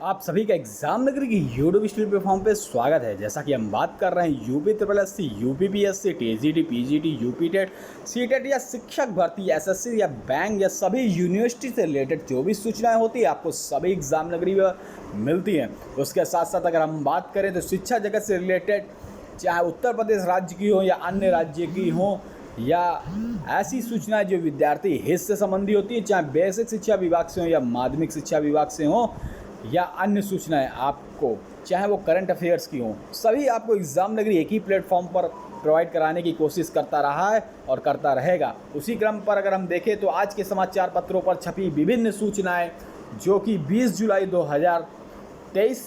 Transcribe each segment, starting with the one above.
आप सभी का एग्जाम नगरी की यूट्यूब स्टूडियो प्लेटफॉर्म पे स्वागत है। जैसा कि हम बात कर रहे हैं UP triple S C, UP P S C, TGT, PGT, UP TET, C TET या शिक्षक भर्ती, एसएससी या बैंक या सभी यूनिवर्सिटी से रिलेटेड जो भी सूचनाएं होती है आपको सभी एग्जाम नगरी में मिलती हैं। उसके साथ साथ अगर हम बात करें तो शिक्षा जगत से रिलेटेड, चाहे उत्तर प्रदेश राज्य की हो या अन्य राज्य की हो, या ऐसी सूचनाएं जो विद्यार्थी हित से संबंधी होती है, चाहे बेसिक शिक्षा विभाग से हो या माध्यमिक शिक्षा विभाग से हो, या अन्य सूचनाएं आपको चाहे वो करंट अफेयर्स की हों, सभी आपको एग्ज़ाम नगरी एक ही प्लेटफॉर्म पर प्रोवाइड कराने की कोशिश करता रहा है और करता रहेगा। उसी क्रम पर अगर हम देखें तो आज के समाचार पत्रों पर छपी विभिन्न सूचनाएं जो कि 20 जुलाई 2023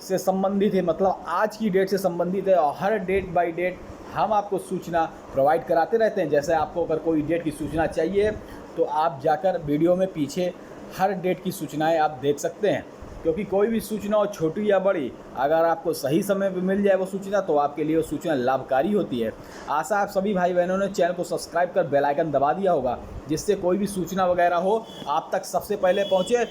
से संबंधित है, मतलब आज की डेट से संबंधित है, और हर डेट बाय डेट हम आपको सूचना प्रोवाइड कराते रहते हैं। जैसे आपको अगर कोई डेट की सूचना चाहिए तो आप जाकर वीडियो में पीछे हर डेट की सूचनाएं आप देख सकते हैं, क्योंकि कोई भी सूचना हो छोटी या बड़ी, अगर आपको सही समय पर मिल जाए वो सूचना तो आपके लिए वो सूचना लाभकारी होती है। आशा आप सभी भाई बहनों ने चैनल को सब्सक्राइब कर बेल आइकन दबा दिया होगा, जिससे कोई भी सूचना वगैरह हो आप तक सबसे पहले पहुँचे,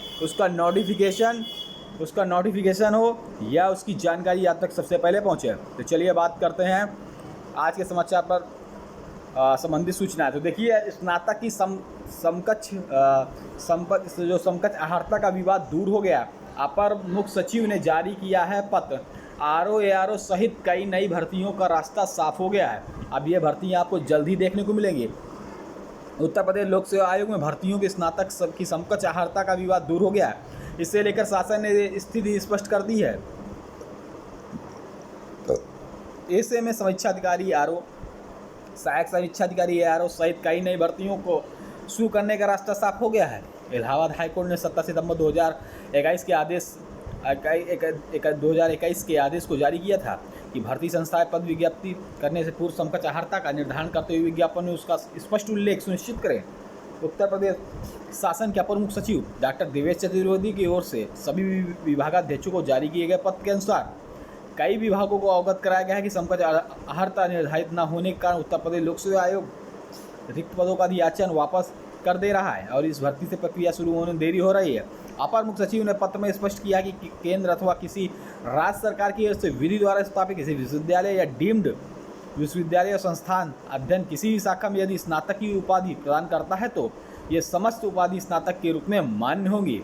उसका नोटिफिकेशन हो या उसकी जानकारी आप तक सबसे पहले पहुँचे। तो चलिए बात करते हैं आज के समाचार पर संबंधित सूचना है। तो देखिए, स्नातक की समकक्ष अहर्ता का विवाद दूर हो गया। अपर मुख्य सचिव ने जारी किया है पत्र। आरओ एआरओ सहित कई नई भर्तियों का रास्ता साफ हो गया है। अब ये भर्तियां आपको जल्द ही देखने को मिलेंगी। उत्तर प्रदेश लोक सेवा आयोग में भर्तियों के स्नातक की समकक्ष अहर्ता का विवाद दूर हो गया है। इससे लेकर शासन ने स्थिति स्पष्ट कर दी है। ऐसे में समीक्षा अधिकारी आरओ, सहायक समीक्षा अधिकारी एआरओ सहित कई नई भर्तियों को शुरू करने का रास्ता साफ हो गया है। इलाहाबाद हाईकोर्ट ने 17 सितंबर 2021 के आदेश को जारी किया था कि भर्ती संस्थाएं पद विज्ञप्ति करने से पूर्व समकक्ष अहर्ता का निर्धारण करते हुए विज्ञापन में उसका स्पष्ट उल्लेख सुनिश्चित करें। उत्तर प्रदेश शासन के अपर मुख्य सचिव डॉक्टर देवेश चतुर्वेदी की ओर से सभी विभागाध्यक्षों को जारी किए गए पत्र के अनुसार कई विभागों को अवगत कराया गया है कि समकक्ष अहर्ता निर्धारित न होने के कारण उत्तर प्रदेश लोक सेवा आयोग रिक्त पदों का अधियाचन वापस कर दे रहा है और इस भर्ती से प्रक्रिया शुरू होने में देरी हो रही है। अपर मुख्य सचिव ने पत्र में स्पष्ट किया कि केंद्र अथवा किसी राज्य सरकार की ओर से विधि द्वारा स्थापित किसी विश्वविद्यालय या डीम्ड विश्वविद्यालय या संस्थान अध्ययन किसी भी शाखा में यदि स्नातक की उपाधि प्रदान करता है तो ये समस्त उपाधि स्नातक के रूप में मान्य होंगी।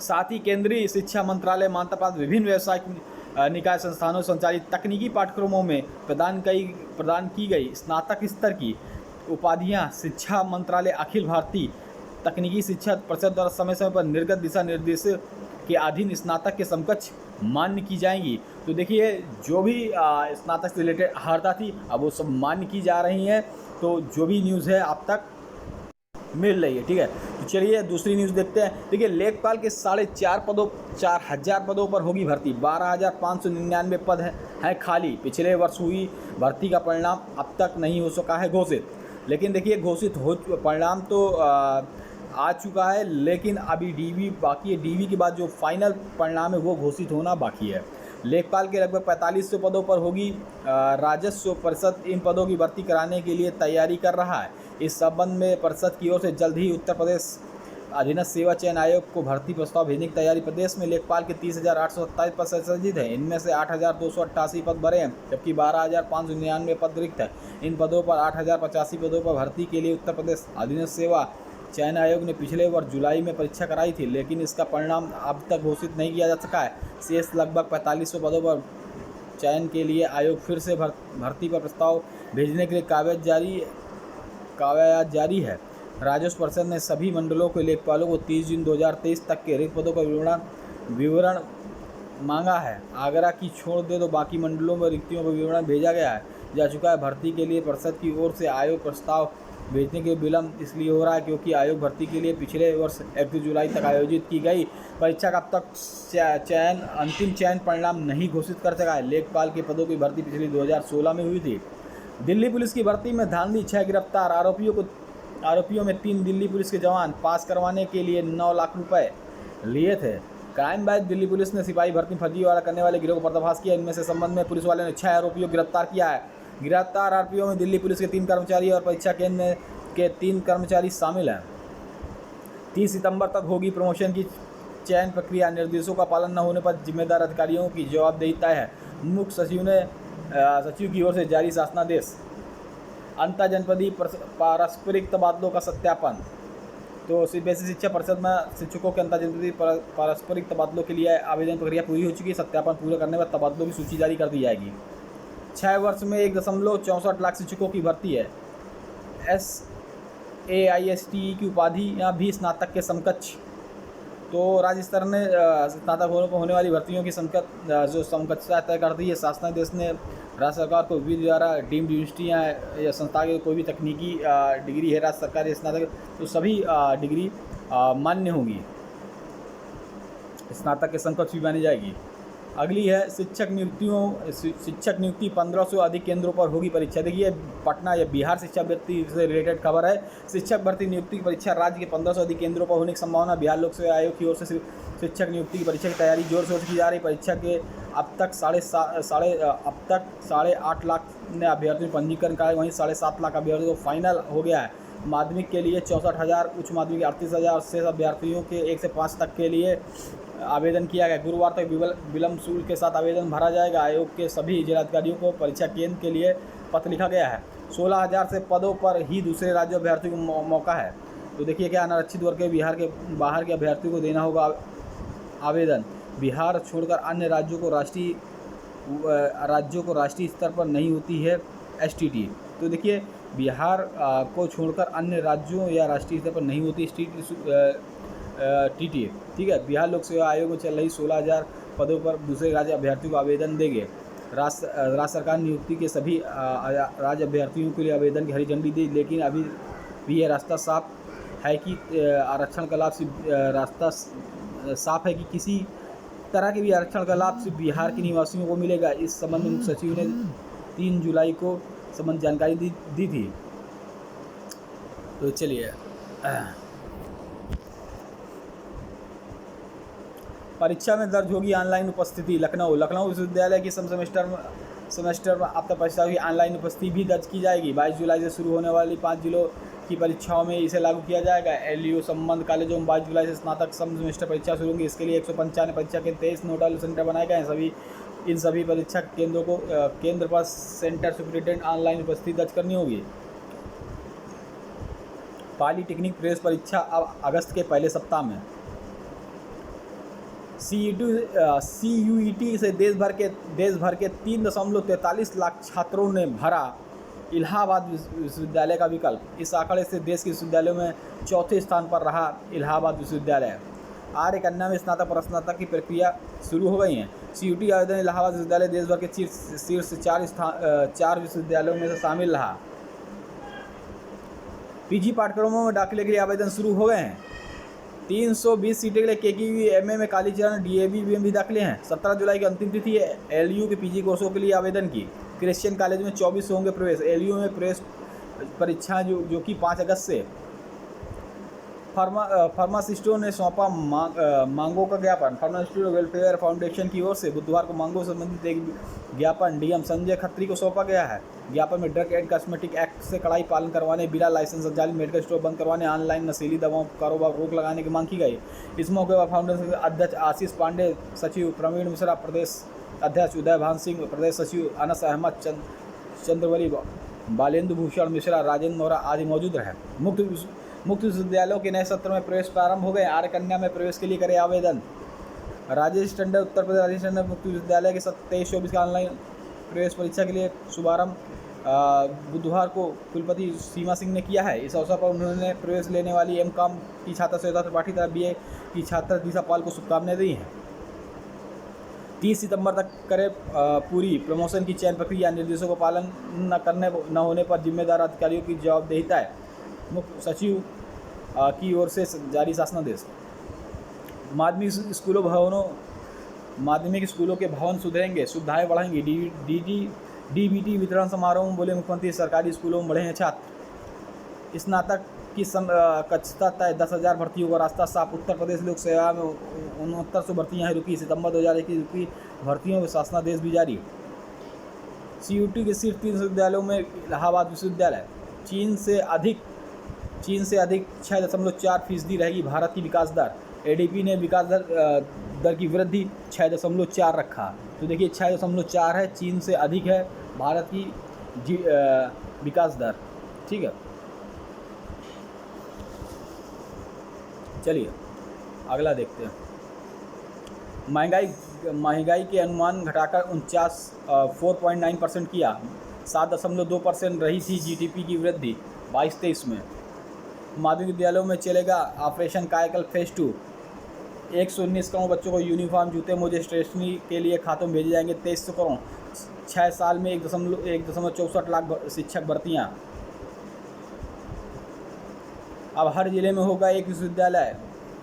साथ ही केंद्रीय शिक्षा मंत्रालय मान्यता प्राप्त विभिन्न व्यावसायिक निकाय संस्थानों संचालित तकनीकी पाठ्यक्रमों में प्रदान की गई स्नातक स्तर की उपाधियां शिक्षा मंत्रालय अखिल भारतीय तकनीकी शिक्षा परिषद द्वारा समय समय पर निर्गत दिशा निर्देश के अधीन स्नातक के समकक्ष मान्य की जाएंगी। तो देखिए, जो भी स्नातक से रिलेटेड अहर्ता थी अब वो सब मान्य की जा रही हैं। तो जो भी न्यूज़ है आप तक मिल रही है, ठीक है। तो चलिए दूसरी न्यूज़ देखते हैं। देखिए, लेखपाल के 4,500 पदों पर होगी भर्ती। 12,599 पद हैं खाली। पिछले वर्ष हुई भर्ती का परिणाम अब तक नहीं हो सका है घोषित, लेकिन देखिए घोषित हो परिणाम तो आ चुका है, लेकिन अभी डीवी बाकी है। डीवी के बाद जो फाइनल परिणाम है वो घोषित होना बाकी है। लेखपाल के लगभग 4500 पदों पर होगी। राजस्व परिषद इन पदों की भर्ती कराने के लिए तैयारी कर रहा है। इस संबंध में परिषद की ओर से जल्द ही उत्तर प्रदेश अधीनस्थ सेवा चयन आयोग को भर्ती प्रस्ताव भेजने की तैयारी। प्रदेश में लेखपाल के 30,827 पद संशोधित हैं। इनमें से 8,288 पद भरे हैं, जबकि 12,599 पद रिक्त हैं। इन पदों पर 8,085 पदों पर भर्ती के लिए उत्तर प्रदेश अधीनस्थ सेवा चयन आयोग ने पिछले वर्ष जुलाई में परीक्षा कराई थी, लेकिन इसका परिणाम अब तक घोषित नहीं किया जा सका है। शेष लगभग 4500 पदों पर चयन के लिए आयोग फिर से भर्ती पर प्रस्ताव भेजने के लिए कागजात जारी है। राजस्व परिषद ने सभी मंडलों के लेखपालों को 30 जून 2023 तक के रिक्त पदों का विवरण मांगा है। आगरा की छोड़ दे तो बाकी मंडलों में रिक्तियों का विवरण भेजा जा चुका है। भर्ती के लिए परिषद की ओर से आयोग प्रस्ताव भेजने के विलंब इसलिए हो रहा है क्योंकि आयोग भर्ती के लिए पिछले वर्ष 31 जुलाई तक आयोजित की गई परीक्षा का अब तक अंतिम चयन परिणाम नहीं घोषित कर सका है। लेखपाल के पदों की भर्ती पिछली 2016 में हुई थी। दिल्ली पुलिस की भर्ती में धांधली, 6 गिरफ्तार। आरोपियों में 3 दिल्ली पुलिस के जवान। पास करवाने के लिए 9 लाख रुपए लिए थे। क्राइम ब्रांच दिल्ली पुलिस ने सिपाही भर्ती फर्जीवाड़ा करने वाले गिरोह को पर्दाफाश किया। इनमें से संबंध में पुलिस वाले ने 6 आरोपियों को गिरफ्तार किया है। गिरफ्तार आरोपियों में दिल्ली पुलिस के 3 कर्मचारी और परीक्षा केंद्र के 3 कर्मचारी शामिल हैं। 30 सितंबर तक होगी प्रमोशन की चयन प्रक्रिया निर्देशों का पालन न होने पर जिम्मेदार अधिकारियों की जवाबदेही तय है। मुख्य सचिव की ओर से जारी शासनादेश। अंतर जनपदीय पारस्परिक तबादलों का सत्यापन। तो सीबीएसई शिक्षा परिषद में शिक्षकों के अंतर जनपदीय पारस्परिक तबादलों के लिए आवेदन प्रक्रिया पूरी हो चुकी है। सत्यापन पूरा करने पर तबादलों की सूची जारी कर दी जाएगी। 6 वर्ष में 1.64 लाख शिक्षकों की भर्ती है। SAISTE की उपाधियाँ भी स्नातक के समकक्ष। तो राज्य स्तर ने स्नातक होने वाली भर्तियों की जो समकक्षता तय कर दी है। शासनादेश ने राज्य सरकार को विधि द्वारा डीम्ड यूनिवर्सिटियाँ या संस्था के कोई भी तकनीकी डिग्री है राज्य सरकार या स्नातक, तो सभी डिग्री मान्य होंगी, स्नातक के समकक्ष भी मानी जाएगी। अगली है शिक्षक नियुक्ति 1500 अधिक केंद्रों पर होगी परीक्षा। देखिए पटना या बिहार शिक्षा भर्ती से रिलेटेड खबर है। शिक्षक भर्ती नियुक्ति की परीक्षा राज्य के 1500 अधिक केंद्रों पर होने की संभावना। बिहार लोक सेवा आयोग की ओर से शिक्षक नियुक्ति की परीक्षा की तैयारी जोर शोर से की जा रही। परीक्षा के अब तक 8.5 लाख ने अभ्यर्थियों पंजीकरण कराए, वहीं 7.5 लाख अभ्यर्थियों को फाइनल हो गया है। माध्यमिक के लिए 64,000, उच्च माध्यमिक 38,000 से अभ्यर्थियों के 1 से 5 तक के लिए आवेदन किया गया। गुरुवार तक विलंब शुल्क के साथ आवेदन भरा जाएगा। आयोग के सभी जिलाधिकारियों को परीक्षा केंद्र के लिए पत्र लिखा गया है। 16,000 से पदों पर ही दूसरे राज्यों अभ्यर्थियों को मौका है। तो देखिए क्या अनारक्षित वर्ग के बिहार के बाहर के अभ्यर्थियों को देना होगा आवेदन। बिहार छोड़कर अन्य राज्यों को राष्ट्रीय स्तर पर नहीं होती है STT। तो देखिए बिहार को छोड़कर अन्य राज्यों या राष्ट्रीय स्तर पर नहीं होती TT, ठीक है। बिहार लोक सेवा आयोग में चल रही 16,000 पदों पर दूसरे राज्य अभ्यर्थियों को आवेदन देंगे। राज्य सरकार नियुक्ति के सभी राज्य अभ्यर्थियों के लिए आवेदन की हरी झंडी दी, लेकिन अभी भी यह रास्ता साफ है कि आरक्षण का लाभ है कि किसी तरह के भी आरक्षण का लाभ सिर्फ बिहार के निवासियों को मिलेगा। इस संबंध में मुख्य सचिव ने 3 जुलाई को संबंध जानकारी दी थी। तो चलिए परीक्षा में दर्ज होगी ऑनलाइन उपस्थिति। लखनऊ विश्वविद्यालय की सेमेस्टर में अब तक परीक्षा की ऑनलाइन उपस्थिति भी दर्ज की जाएगी। 22 जुलाई से शुरू होने वाली 5 जिलों की परीक्षाओं में इसे लागू किया जाएगा। LU संबंध कॉलेजों में 22 जुलाई से स्नातक सेमेस्टर परीक्षा शुरू होंगी। इसके लिए 195 परीक्षा के 23 नोडल सेंटर बनाए गए हैं। इन सभी परीक्षा केंद्रों को केंद्र पर सेंटर सुपरिटेंडेंट ऑनलाइन उपस्थिति दर्ज करनी होगी। पॉलिटेक्निक प्रवेश परीक्षा अब अगस्त के पहले सप्ताह में। CUET से देश भर के 3.43 लाख छात्रों ने भरा इलाहाबाद विश्वविद्यालय का विकल्प। इस आंकड़े से देश के विश्वविद्यालयों में चौथे स्थान पर रहा इलाहाबाद विश्वविद्यालय। आर्य कन्या में स्नातक और स्नातक की प्रक्रिया शुरू हो गई है। CUET आवेदन इलाहाबाद विश्वविद्यालय देश भर के शीर्ष 4 विश्वविद्यालयों में से शामिल रहा। PG पाठ्यक्रमों में दाखिले के लिए आवेदन शुरू हो गए हैं। 320 सीटें के लिए KQE MA में काली चरण DAV में भी दाखिले हैं। 17 जुलाई की अंतिम तिथि है LU के PG कोर्सों के लिए आवेदन की। क्रिश्चियन कॉलेज में 24 होंगे प्रवेश। LU में प्रवेश परीक्षाएं जो कि 5 अगस्त से। फार्मासिस्टों ने सौंपा मांगों का ज्ञापन। फार्मासिस्ट वेलफेयर फाउंडेशन की ओर से बुधवार को मांगों से संबंधित एक ज्ञापन DM संजय खत्री को सौंपा गया है। ज्ञापन में ड्रग एंड कॉस्मेटिक एक्ट से कड़ाई पालन करवाने, बिना लाइसेंस संचालित मेडिकल स्टोर बंद करवाने, ऑनलाइन नशीली दवाओं कारोबार रोक लगाने की मांग की गई। इस मौके पर फाउंडेशन के अध्यक्ष आशीष पांडे, सचिव प्रवीण मिश्रा, प्रदेश अध्यक्ष उदय भान सिंह, प्रदेश सचिव अनस अहमद, चंद्रवली, बालेंदु भूषण मिश्रा, राजेंद्र मोहरा आदि मौजूद रहे। मुक्त विश्वविद्यालयों के नए सत्र में प्रवेश प्रारंभ हो गए। आर्य कन्या में प्रवेश के लिए करें आवेदन। राजेश टंडन उत्तर प्रदेश राजेश टंडन मुक्त विश्वविद्यालय के 23-24 का ऑनलाइन प्रवेश परीक्षा के लिए शुभारंभ बुधवार को कुलपति सीमा सिंह ने किया है। इस अवसर पर उन्होंने प्रवेश लेने वाली MCOM की छात्रा श्वेता त्रिपाठी तथा BA की छात्रा दिशा पाल को शुभकामनाएं दी हैं। 30 सितंबर तक करे पूरी प्रमोशन की चयन प्रक्रिया। निर्देशों को पालन न होने पर जिम्मेदार अधिकारियों की जवाबदेही तय। मुख्य सचिव की ओर से जारी शासनादेश। माध्यमिक स्कूलों के भवन सुधरेंगे, सुविधाएं बढ़ेंगी। DBT वितरण समारोह में बोले मुख्यमंत्री, सरकारी स्कूलों में बढ़े हैं छात्र। स्नातक की कक्षता तय, 10,000 भर्तियों का रास्ता साफ। उत्तर प्रदेश लोक सेवा में 6900 भर्तियाँ रुकी। सितंबर 2021 रुकी भर्तियों में शासनादेश भी जारी। CUET के सिर्फ 3 विश्वविद्यालयों में इलाहाबाद विश्वविद्यालय। चीन से अधिक 6.4% रहेगी भारत की विकास दर। एडीपी ने विकास दर की वृद्धि 6.4 रखा। तो देखिए 6.4 है, चीन से अधिक है भारत की विकास दर। ठीक है, चलिए अगला देखते हैं। महंगाई के अनुमान घटाकर 4.9% किया। 7.2% रही थी जीडीपी की वृद्धि 22-23 में। माध्यमिक विद्यालयों में चलेगा ऑपरेशन कायाकल्प फेज 2। 119 करोड़ बच्चों को यूनिफॉर्म, जूते, मोजे, स्टेशनरी के लिए खातों में भेजे जाएंगे 2300 करोड़। 6 साल में 1.64 लाख शिक्षक भर्तियाँ। अब हर जिले में होगा एक विश्वविद्यालय।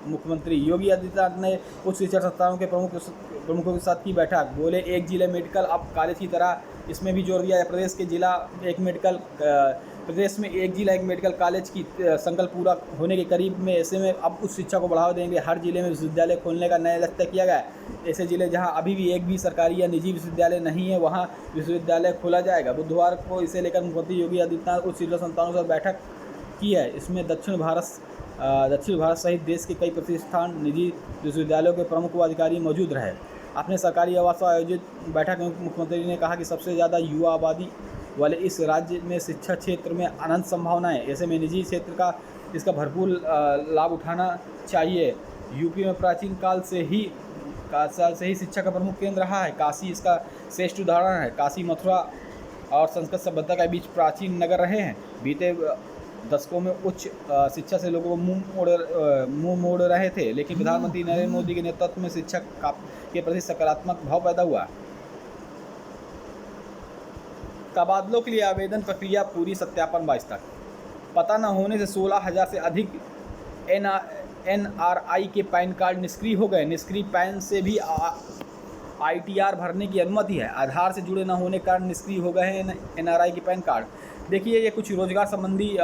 मुख्यमंत्री योगी आदित्यनाथ ने उच्च शिक्षा संस्थानों के प्रमुखों के साथ की बैठक। बोले एक जिले मेडिकल अब कॉलेज की तरह। इसमें भी जोर दिया है प्रदेश में एक जिला एक मेडिकल कॉलेज की संकल्प पूरा होने के करीब में। ऐसे में अब उच्च शिक्षा को बढ़ावा देंगे। हर जिले में विश्वविद्यालय खोलने का नया लक्ष्य तय किया गया है। ऐसे जिले जहां अभी भी एक भी सरकारी या निजी विश्वविद्यालय नहीं है वहां विश्वविद्यालय खोला जाएगा। बुधवार को इसे लेकर मुख्यमंत्री योगी आदित्यनाथ उच्च शिक्षा संस्थानों के साथ बैठक की है। इसमें दक्षिण भारत सहित देश के कई प्रतिष्ठान निजी विश्वविद्यालयों के प्रमुख व अधिकारी मौजूद रहे। अपने सरकारी आवास पर आयोजित बैठक में मुख्यमंत्री ने कहा कि सबसे ज़्यादा युवा आबादी वाले इस राज्य में शिक्षा क्षेत्र में अनंत संभावनाएं। ऐसे में निजी क्षेत्र का इसका भरपूर लाभ उठाना चाहिए। यूपी में प्राचीन काल से ही शिक्षा का प्रमुख केंद्र रहा है। काशी इसका श्रेष्ठ उदाहरण है। काशी, मथुरा और संस्कृत सभ्यता के बीच प्राचीन नगर रहे हैं। बीते दशकों में उच्च शिक्षा से लोगों को मुंह मोड़ रहे थे, लेकिन प्रधानमंत्री नरेंद्र मोदी के नेतृत्व में शिक्षा के प्रति सकारात्मक भाव पैदा हुआ। तबादलों के लिए आवेदन प्रक्रिया पूरी, सत्यापन 22 तक। पता न होने से 16,000 से अधिक NRI के पैन कार्ड निष्क्रिय हो गए। निष्क्रिय पैन से भी ITR भरने की अनुमति है। आधार से जुड़े न होने के कारण निष्क्रिय हो गए हैं NRI के पैन कार्ड। देखिए ये कुछ रोजगार संबंधी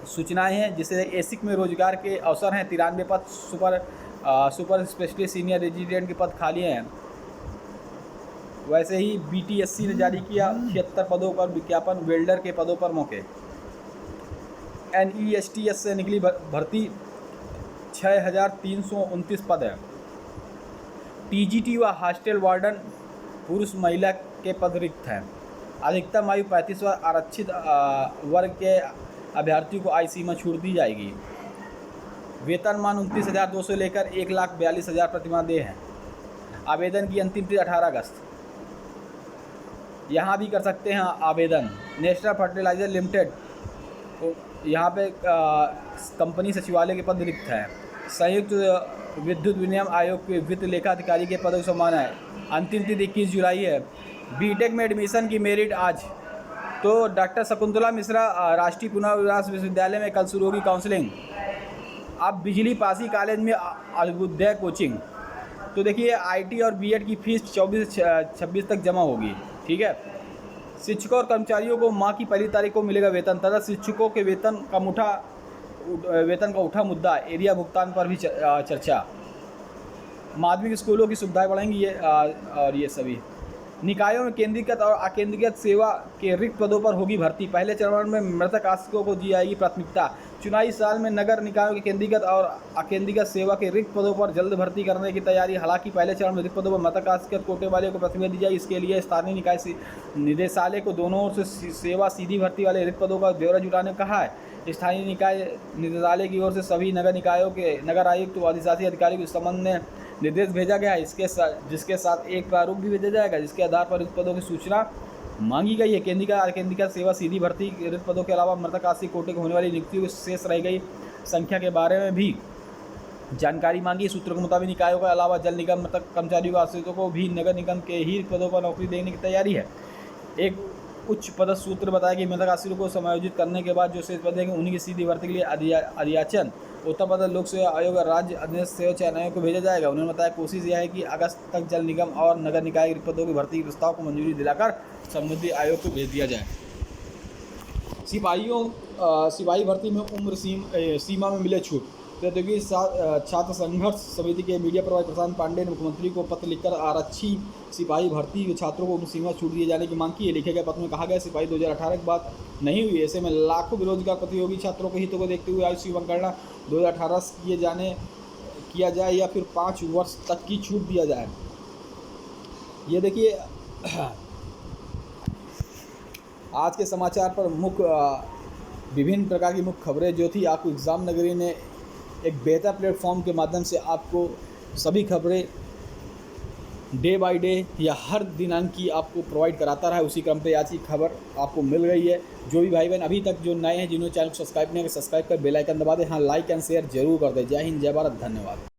सूचनाएं हैं। जिससे एसिक में रोजगार के अवसर हैं। 93 पद सुपर स्पेशलिस्ट सीनियर रेजिडेंट के पद खाली हैं। वैसे ही BTSC ने जारी किया 76 पदों पर विज्ञापन। वेल्डर के पदों पर मौके। NESTS से निकली भर्ती 6,329 पद है। TGT व हॉस्टल वार्डन पुरुष महिला के पद रिक्त हैं। अधिकतम आयु 35 वर्ष। आरक्षित वर्ग के अभ्यर्थियों को आयु सीमा छूट दी जाएगी। वेतनमान 29,200 लेकर 1,42,000 प्रतिमाह दे हैं। आवेदन की अंतिम तिथि 18 अगस्त। यहाँ भी कर सकते हैं आवेदन। नेशनल फर्टिलाइजर लिमिटेड, यहाँ पे कंपनी सचिवालय के पद रिक्त है। संयुक्त विद्युत विनियम आयोग के वित्त लेखा अधिकारी के पदों को समान है। अंतिम तिथि 21 जुलाई है। बीटेक में एडमिशन की मेरिट आज। तो डॉक्टर शकुंतला मिश्रा राष्ट्रीय पुनर्विकास विश्वविद्यालय में कल शुरू होगी काउंसलिंग। अब बिजली पासी कॉलेज में अभ्युदय कोचिंग। तो देखिए IT और BEd की फीस 24-26 तक जमा होगी। ठीक है। शिक्षकों और कर्मचारियों को माह की पहली तारीख को मिलेगा वेतन तथा शिक्षकों के वेतन का उठा मुद्दा एरिया भुगतान पर भी चर्चा। माध्यमिक स्कूलों की सुविधाएं बढ़ेंगी और ये सभी। निकायों में केंद्रीकृत और अकेंद्रीकृत सेवा के रिक्त पदों पर होगी भर्ती। पहले चरण में मृतक आश्रितों को दी जाएगी प्राथमिकता। चुनावी साल में नगर निकायों के केंद्रीकृत और अकेंद्रीकृत सेवा के रिक्त पदों पर जल्द भर्ती करने की तैयारी। हालांकि पहले चरण में रिक्त पदों पर मृतक आश्रित कोटे वाले को प्राथमिकता दी जाएगी। इसके लिए स्थानीय निकाय निदेशालय को दोनों ओर से सेवा सीधी भर्ती वाले रिक्त पदों का ब्यौरा जुटाने को कहा है। स्थानीय निकाय निदेशालय की ओर से सभी नगर निकायों के नगर आयुक्त व अधिशासी अधिकारियों के संबंध में निर्देश भेजा गया है। जिसके साथ एक प्रारूप भी भेजा जाएगा जिसके आधार पर रिक्त पदों की सूचना मांगी गई है। केंद्रीय सेवा सीधी भर्ती रिक्त पदों के अलावा मृतक आश्रित कोटे को होने वाली नियुक्तियों की शेष रह गई संख्या के बारे में भी जानकारी मांगी। सूत्रों के मुताबिक निकायों के अलावा जल निगम मृतक कर्मचारियों आश्रितों को भी नगर निगम के ही पदों पर नौकरी देने की तैयारी है। एक उच्च पदस्थ सूत्र बताया कि मृतक आश्रितों को समायोजित करने के बाद जो शेष पद देंगे उन्हीं की सीधी भर्ती के लिए अधियाचन उत्तर प्रदेश लोक सेवा आयोग और राज्य अधीनस्थ सेवा चयन आयोग को भेजा जाएगा। उन्होंने बताया कोशिश यह है कि अगस्त तक जल निगम और नगर निकाय रिक्त पदों की भर्ती के प्रस्ताव को मंजूरी दिलाकर संबंधित आयोग को भेज दिया जाए। सिपाही भर्ती में उम्र सीमा में मिले छूट। प्रतियोगी छात्र संघर्ष समिति के मीडिया प्रभारी प्रशांत पांडे ने मुख्यमंत्री को पत्र लिखकर आरक्षी सिपाही भर्ती के छात्रों को सीमा छूट दिए जाने की मांग की है। लिखे गए पत्र में कहा गया सिपाही 2018 की बात नहीं हुई, ऐसे में लाखों बेरोजगार प्रतियोगी छात्रों के हितों को देखते हुए आयु सीमा गणना 2018 किया जाए या फिर 5 वर्ष तक की छूट दिया जाए। ये देखिए आज के समाचार पर विभिन्न प्रकार की मुख्य खबरें जो थी, आपको एग्ज़ाम नगरी ने एक बेहतर प्लेटफॉर्म के माध्यम से आपको सभी खबरें डे बाय डे या हर दिनांक की आपको प्रोवाइड कराता रहा है। उसी क्रम पे आज की खबर आपको मिल गई है। जो भी भाई बहन अभी तक जो नए हैं, जिन्होंने चैनल को सब्सक्राइब नहीं किया, सब्सक्राइब कर बेल आइकन दबा दें। हाँ, लाइक एंड शेयर जरूर कर दें। जय हिंद, जय भारत, धन्यवाद।